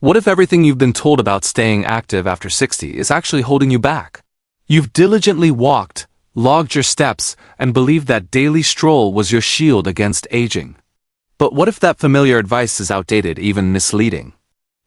What if everything you've been told about staying active after 60 is actually holding you back? You've diligently walked, logged your steps, and believed that daily stroll was your shield against aging. But what if that familiar advice is outdated, even misleading?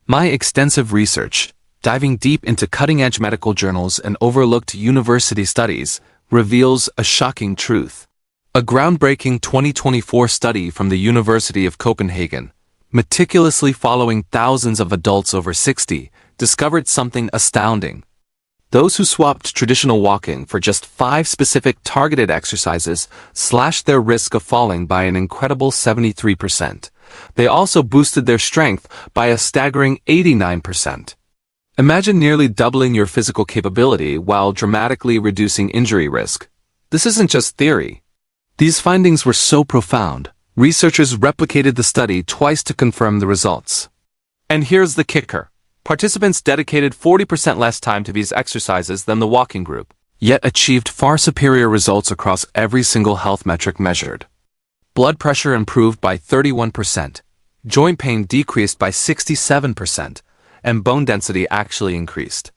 My extensive research, diving deep into cutting-edge medical journals and overlooked university studies, reveals a shocking truth. A groundbreaking 2024 study from the University of Copenhagen, meticulously following thousands of adults over 60, discovered something astounding. Those who swapped traditional walking for just 5 specific targeted exercises slashed their risk of falling by an incredible 73%. They also boosted their strength by a staggering 89%. Imagine nearly doubling your physical capability while dramatically reducing injury risk. This isn't just theory. These findings were so profound, researchers replicated the study twice to confirm the results. And here's the kicker. Participants dedicated 40% less time to these exercises than the walking group, yet achieved far superior results across every single health metric measured. Blood pressure improved by 31%, joint pain decreased by 67%, and bone density actually increased.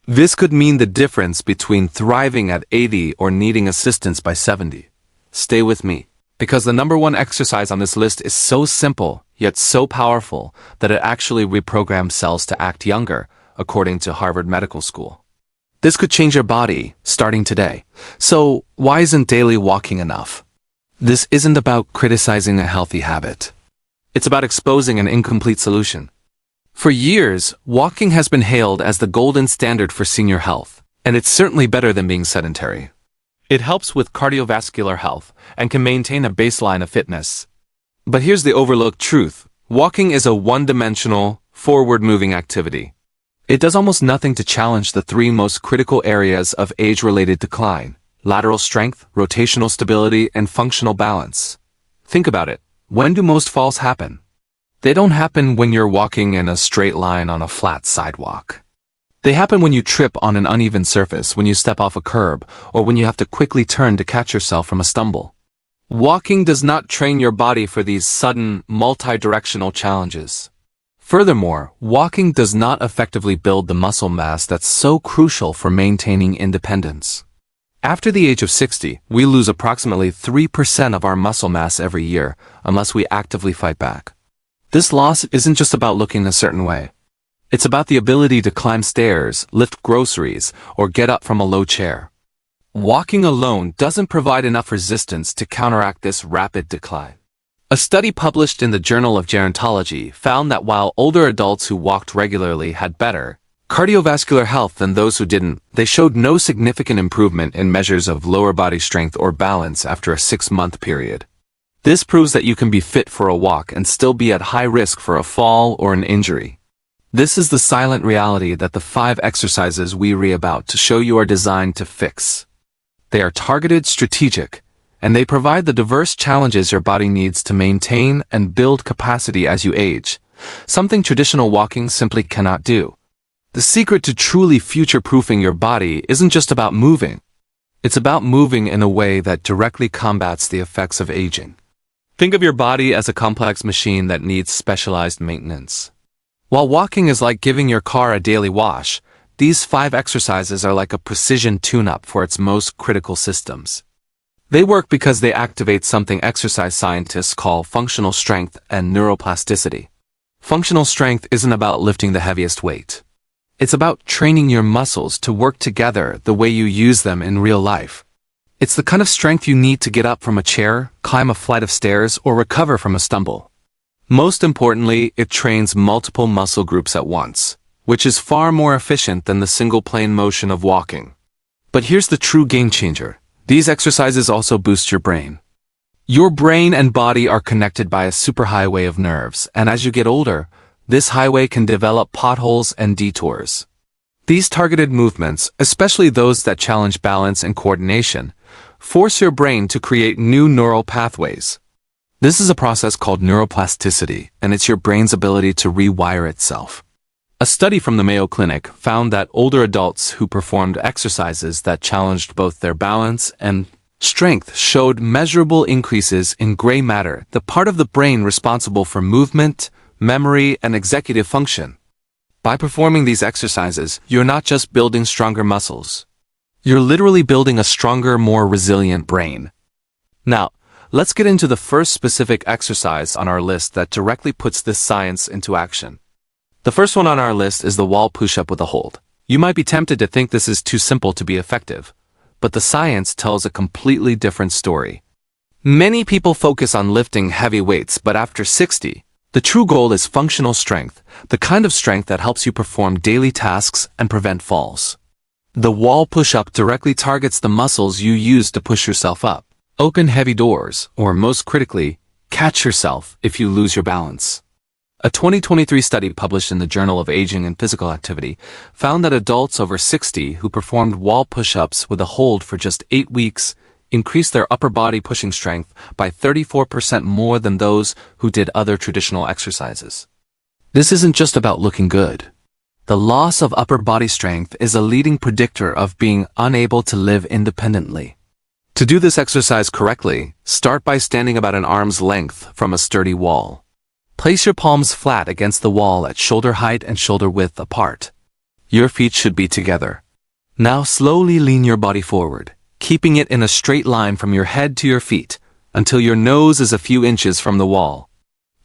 This could mean the difference between thriving at 80 or needing assistance by 70. Stay with me, because the number one exercise on this list is so simple, yet so powerful, that it actually reprograms cells to act younger, according to Harvard Medical School. This could change your body, starting today. So, why isn't daily walking enough? This isn't about criticizing a healthy habit. It's about exposing an incomplete solution. For years, walking has been hailed as the golden standard for senior health, and it's certainly better than being sedentary. It helps with cardiovascular health and can maintain a baseline of fitness. But here's the overlooked truth. Walking is a one-dimensional, forward-moving activity. It does almost nothing to challenge the 3 most critical areas of age-related decline: lateral strength, rotational stability, and functional balance. Think about it. When do most falls happen? They don't happen when you're walking in a straight line on a flat sidewalk. They happen when you trip on an uneven surface, when you step off a curb, or when you have to quickly turn to catch yourself from a stumble. Walking does not train your body for these sudden, multi-directional challenges. Furthermore, walking does not effectively build the muscle mass that's so crucial for maintaining independence. After the age of 60, we lose approximately 3% of our muscle mass every year, unless we actively fight back. This loss isn't just about looking a certain way. It's about the ability to climb stairs, lift groceries, or get up from a low chair. Walking alone doesn't provide enough resistance to counteract this rapid decline. A study published in the Journal of Gerontology found that while older adults who walked regularly had better cardiovascular health than those who didn't, they showed no significant improvement in measures of lower body strength or balance after a 6-month period. This proves that you can be fit for a walk and still be at high risk for a fall or an injury. This is the silent reality that the 5 exercises we read about to show you are designed to fix. They are targeted, strategic, and they provide the diverse challenges your body needs to maintain and build capacity as you age, something traditional walking simply cannot do. The secret to truly future-proofing your body isn't just about moving. It's about moving in a way that directly combats the effects of aging. Think of your body as a complex machine that needs specialized maintenance. While walking is like giving your car a daily wash, these 5 exercises are like a precision tune-up for its most critical systems. They work because they activate something exercise scientists call functional strength and neuroplasticity. Functional strength isn't about lifting the heaviest weight. It's about training your muscles to work together the way you use them in real life. It's the kind of strength you need to get up from a chair, climb a flight of stairs, or recover from a stumble. Most importantly, it trains multiple muscle groups at once, which is far more efficient than the single plane motion of walking. But here's the true game changer. These exercises also boost your brain. Your brain and body are connected by a superhighway of nerves, and as you get older, this highway can develop potholes and detours. These targeted movements, especially those that challenge balance and coordination, force your brain to create new neural pathways. This is a process called neuroplasticity, and it's your brain's ability to rewire itself. A study from the Mayo Clinic found that older adults who performed exercises that challenged both their balance and strength showed measurable increases in gray matter, the part of the brain responsible for movement, memory, and executive function. By performing these exercises, you're not just building stronger muscles. You're literally building a stronger, more resilient brain. Now, let's get into the first specific exercise on our list that directly puts this science into action. The first one on our list is the wall push-up with a hold. You might be tempted to think this is too simple to be effective, but the science tells a completely different story. Many people focus on lifting heavy weights, but after 60, the true goal is functional strength, the kind of strength that helps you perform daily tasks and prevent falls. The wall push-up directly targets the muscles you use to push yourself up, open heavy doors, or most critically, catch yourself if you lose your balance. A 2023 study published in the Journal of Aging and Physical Activity found that adults over 60 who performed wall push-ups with a hold for just 8 weeks increased their upper body pushing strength by 34% more than those who did other traditional exercises. This isn't just about looking good. The loss of upper body strength is a leading predictor of being unable to live independently. To do this exercise correctly, start by standing about an arm's length from a sturdy wall. Place your palms flat against the wall at shoulder height and shoulder width apart. Your feet should be together. Now slowly lean your body forward, keeping it in a straight line from your head to your feet, until your nose is a few inches from the wall.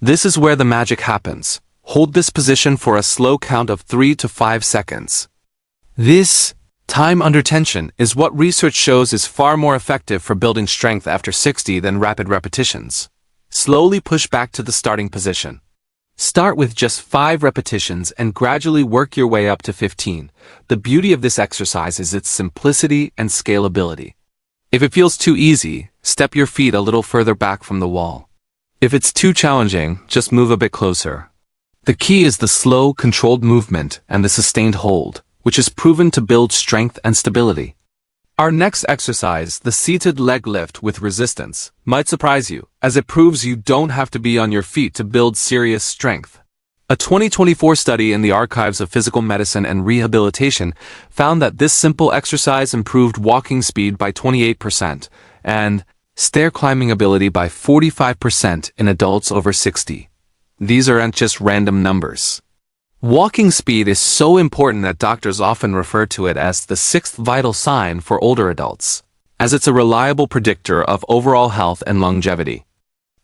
This is where the magic happens. Hold this position for a slow count of 3 to 5 seconds. This time under tension is what research shows is far more effective for building strength after 60 than rapid repetitions. Slowly push back to the starting position. Start with just 5 repetitions and gradually work your way up to 15. The beauty of this exercise is its simplicity and scalability. If it feels too easy, step your feet a little further back from the wall. If it's too challenging, just move a bit closer. The key is the slow, controlled movement and the sustained hold, which is proven to build strength and stability. Our next exercise, the seated leg lift with resistance, might surprise you, as it proves you don't have to be on your feet to build serious strength. A 2024 study in the Archives of Physical Medicine and Rehabilitation found that this simple exercise improved walking speed by 28% and stair climbing ability by 45% in adults over 60. These aren't just random numbers. Walking speed is so important that doctors often refer to it as the 6th vital sign for older adults, as it's a reliable predictor of overall health and longevity.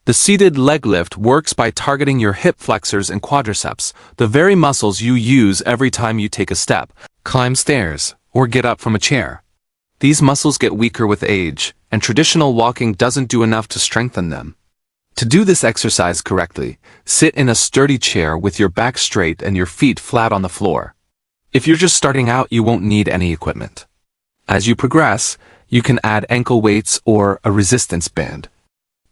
The seated leg lift works by targeting your hip flexors and quadriceps, the very muscles you use every time you take a step, climb stairs, or get up from a chair. These muscles get weaker with age, and traditional walking doesn't do enough to strengthen them. To do this exercise correctly, sit in a sturdy chair with your back straight and your feet flat on the floor. If you're just starting out, you won't need any equipment. As you progress, you can add ankle weights or a resistance band.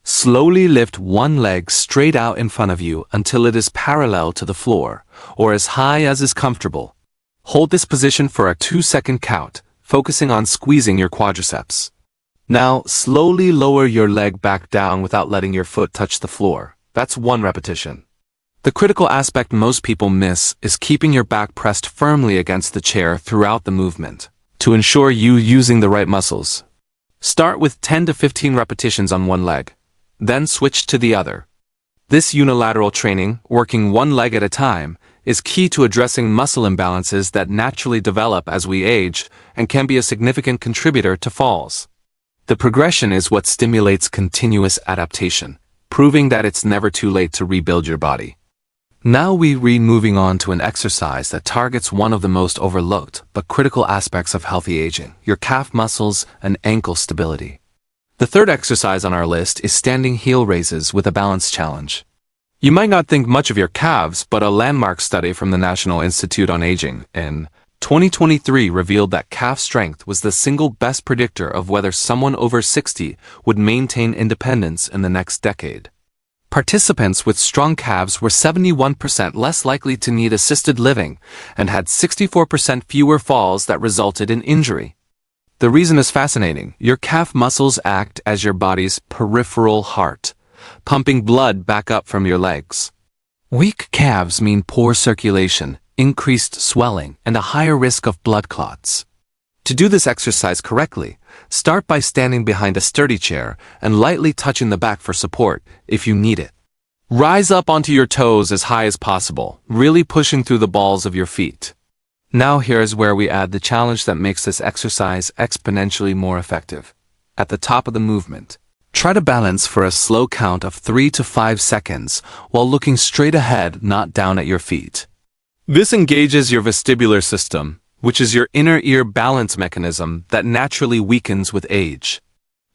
Slowly lift one leg straight out in front of you until it is parallel to the floor, or as high as is comfortable. Hold this position for a 2-second count, focusing on squeezing your quadriceps. Now, slowly lower your leg back down without letting your foot touch the floor. That's 1 repetition. The critical aspect most people miss is keeping your back pressed firmly against the chair throughout the movement, to ensure you using the right muscles. Start with 10 to 15 repetitions on one leg, then switch to the other. This unilateral training, working one leg at a time, is key to addressing muscle imbalances that naturally develop as we age and can be a significant contributor to falls. The progression is what stimulates continuous adaptation, proving that it's never too late to rebuild your body. Now we're moving on to an exercise that targets one of the most overlooked but critical aspects of healthy aging, your calf muscles and ankle stability. The third exercise on our list is standing heel raises with a balance challenge. You might not think much of your calves, but a landmark study from the National Institute on Aging in 2023 revealed that calf strength was the single best predictor of whether someone over 60 would maintain independence in the next decade. Participants with strong calves were 71% less likely to need assisted living and had 64% fewer falls that resulted in injury. The reason is fascinating. Your calf muscles act as your body's peripheral heart, pumping blood back up from your legs. Weak calves mean poor circulation, increased swelling, and a higher risk of blood clots. To do this exercise correctly, start by standing behind a sturdy chair and lightly touching the back for support if you need it. Rise up onto your toes as high as possible, really pushing through the balls of your feet. Now here's where we add the challenge that makes this exercise exponentially more effective. At the top of the movement, try to balance for a slow count of 3 to 5 seconds while looking straight ahead, not down at your feet. This engages your vestibular system, which is your inner ear balance mechanism that naturally weakens with age.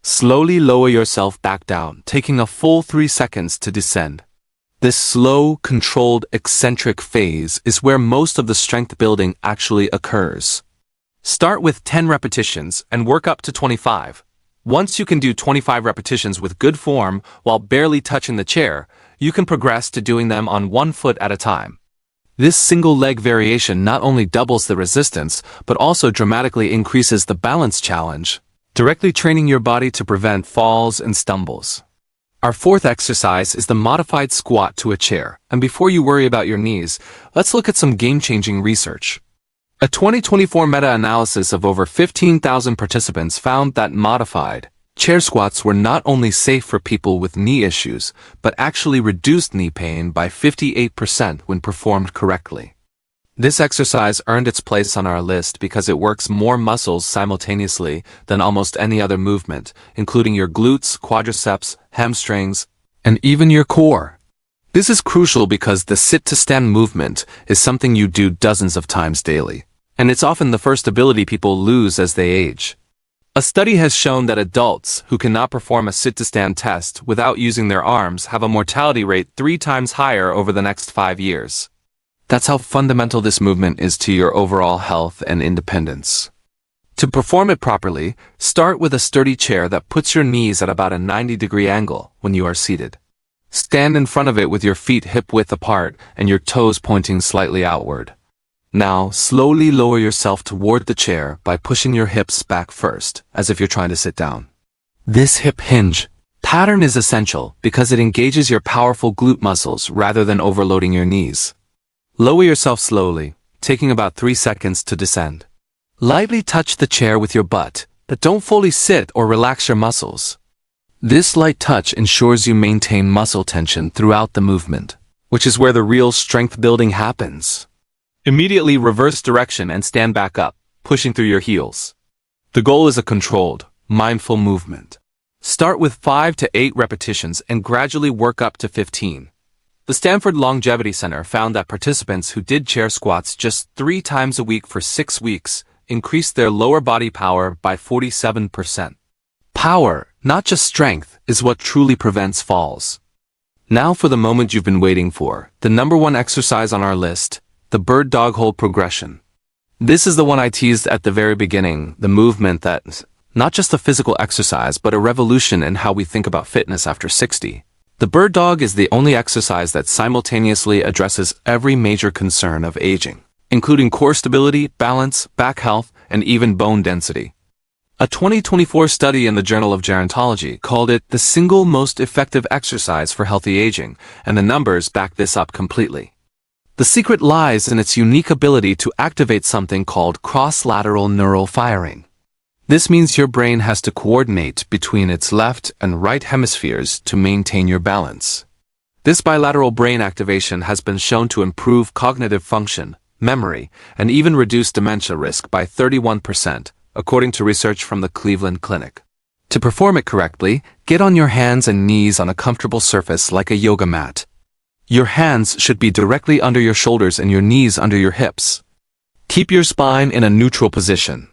Slowly lower yourself back down, taking a full 3 seconds to descend. This slow, controlled, eccentric phase is where most of the strength building actually occurs. Start with 10 repetitions and work up to 25. Once you can do 25 repetitions with good form while barely touching the chair, you can progress to doing them on one foot at a time. This single leg variation not only doubles the resistance, but also dramatically increases the balance challenge, directly training your body to prevent falls and stumbles. Our fourth exercise is the modified squat to a chair, and before you worry about your knees, let's look at some game-changing research. A 2024 meta-analysis of over 15,000 participants found that modified chair squats were not only safe for people with knee issues, but actually reduced knee pain by 58% when performed correctly. This exercise earned its place on our list because it works more muscles simultaneously than almost any other movement, including your glutes, quadriceps, hamstrings, and even your core. This is crucial because the sit-to-stand movement is something you do dozens of times daily, and it's often the first ability people lose as they age. A study has shown that adults who cannot perform a sit-to-stand test without using their arms have a mortality rate 3 times higher over the next 5 years. That's how fundamental this movement is to your overall health and independence. To perform it properly, start with a sturdy chair that puts your knees at about a 90-degree angle when you are seated. Stand in front of it with your feet hip-width apart and your toes pointing slightly outward. Now, slowly lower yourself toward the chair by pushing your hips back first, as if you're trying to sit down. This hip hinge pattern is essential because it engages your powerful glute muscles rather than overloading your knees. Lower yourself slowly, taking about 3 seconds to descend. Lightly touch the chair with your butt, but don't fully sit or relax your muscles. This light touch ensures you maintain muscle tension throughout the movement, which is where the real strength building happens. Immediately reverse direction and stand back up, pushing through your heels. The goal is a controlled, mindful movement. Start with 5 to 8 repetitions and gradually work up to 15. The Stanford Longevity Center found that participants who did chair squats just 3 times a week for 6 weeks increased their lower body power by 47%. Power, not just strength, is what truly prevents falls. Now for the moment you've been waiting for, the number 1 exercise on our list, the bird dog hold progression. This is the one I teased at the very beginning, the movement that's not just a physical exercise, but a revolution in how we think about fitness after 60. The bird dog is the only exercise that simultaneously addresses every major concern of aging, including core stability, balance, back health, and even bone density. A 2024 study in the Journal of Gerontology called it the single most effective exercise for healthy aging, and the numbers back this up completely. The secret lies in its unique ability to activate something called cross-lateral neural firing. This means your brain has to coordinate between its left and right hemispheres to maintain your balance. This bilateral brain activation has been shown to improve cognitive function, memory, and even reduce dementia risk by 31%, according to research from the Cleveland Clinic. To perform it correctly, get on your hands and knees on a comfortable surface like a yoga mat. Your hands should be directly under your shoulders and your knees under your hips. Keep your spine in a neutral position.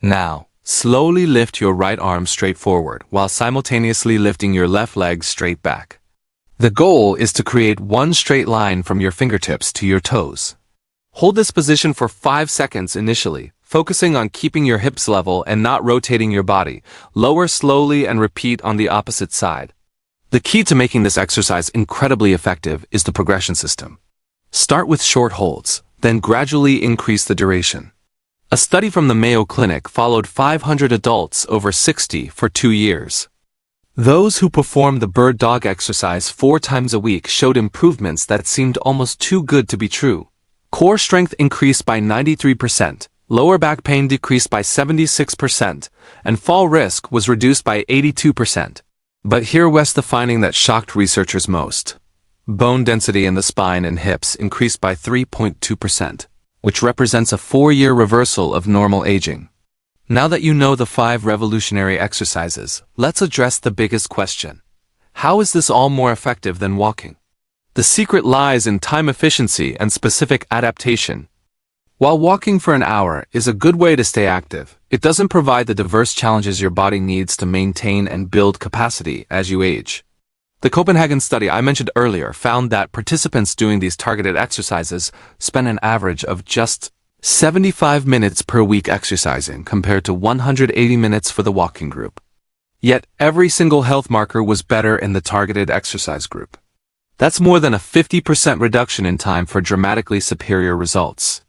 Now, slowly lift your right arm straight forward while simultaneously lifting your left leg straight back. The goal is to create one straight line from your fingertips to your toes. Hold this position for 5 seconds initially, focusing on keeping your hips level and not rotating your body. Lower slowly and repeat on the opposite side. The key to making this exercise incredibly effective is the progression system. Start with short holds, then gradually increase the duration. A study from the Mayo Clinic followed 500 adults over 60 for 2 years. Those who performed the bird dog exercise 4 times a week showed improvements that seemed almost too good to be true. Core strength increased by 93%, lower back pain decreased by 76%, and fall risk was reduced by 82%. But here was the finding that shocked researchers most. Bone density in the spine and hips increased by 3.2%, which represents a 4-year reversal of normal aging. Now that you know the 5 revolutionary exercises, let's address the biggest question. How is this all more effective than walking? The secret lies in time efficiency and specific adaptation. While walking for an hour is a good way to stay active, it doesn't provide the diverse challenges your body needs to maintain and build capacity as you age. The Copenhagen study I mentioned earlier found that participants doing these targeted exercises spent an average of just 75 minutes per week exercising compared to 180 minutes for the walking group. Yet every single health marker was better in the targeted exercise group. That's more than a 50% reduction in time for dramatically superior results.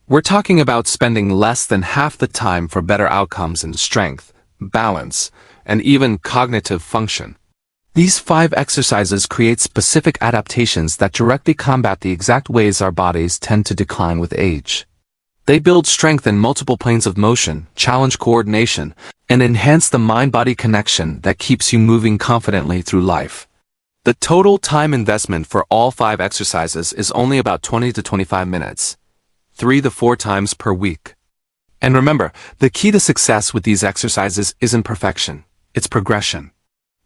We're talking about spending less than half the time for better outcomes in strength, balance, and even cognitive function. These 5 exercises create specific adaptations that directly combat the exact ways our bodies tend to decline with age. They build strength in multiple planes of motion, challenge coordination, and enhance the mind-body connection that keeps you moving confidently through life. The total time investment for all 5 exercises is only about 20 to 25 minutes, 3 to 4 times per week. And remember, the key to success with these exercises isn't perfection, it's progression.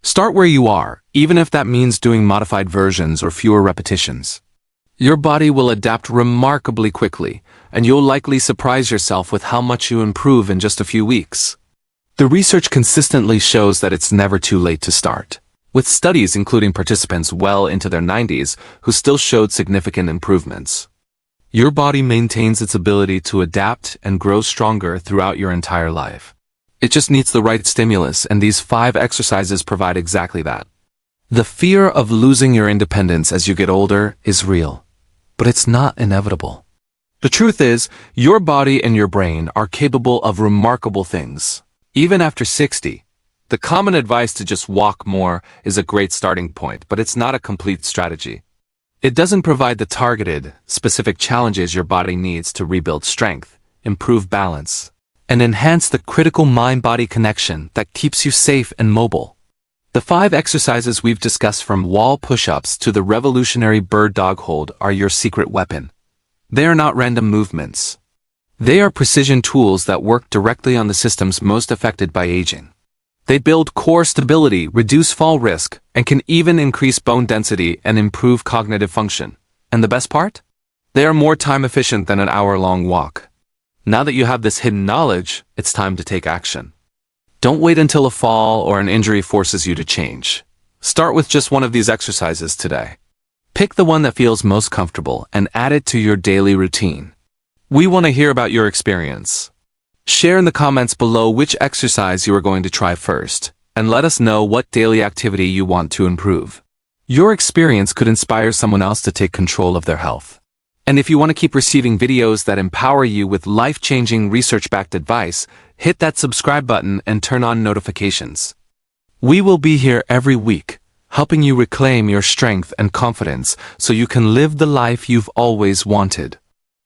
Start where you are, even if that means doing modified versions or fewer repetitions. Your body will adapt remarkably quickly, and you'll likely surprise yourself with how much you improve in just a few weeks. The research consistently shows that it's never too late to start, with studies including participants well into their 90s who still showed significant improvements. Your body maintains its ability to adapt and grow stronger throughout your entire life. It just needs the right stimulus, and these 5 exercises provide exactly that. The fear of losing your independence as you get older is real, but it's not inevitable. The truth is, your body and your brain are capable of remarkable things. Even after 60, the common advice to just walk more is a great starting point, but it's not a complete strategy. It doesn't provide the targeted, specific challenges your body needs to rebuild strength, improve balance, and enhance the critical mind-body connection that keeps you safe and mobile. The 5 exercises we've discussed, from wall push-ups to the revolutionary bird dog hold, are your secret weapon. They are not random movements. They are precision tools that work directly on the systems most affected by aging. They build core stability, reduce fall risk, and can even increase bone density and improve cognitive function. And the best part? They are more time efficient than an hour-long walk. Now that you have this hidden knowledge, it's time to take action. Don't wait until a fall or an injury forces you to change. Start with just one of these exercises today. Pick the one that feels most comfortable and add it to your daily routine. We want to hear about your experience. Share in the comments below which exercise you are going to try first, and let us know what daily activity you want to improve. Your experience could inspire someone else to take control of their health. And if you want to keep receiving videos that empower you with life-changing research-backed advice, hit that subscribe button and turn on notifications. We will be here every week, helping you reclaim your strength and confidence so you can live the life you've always wanted.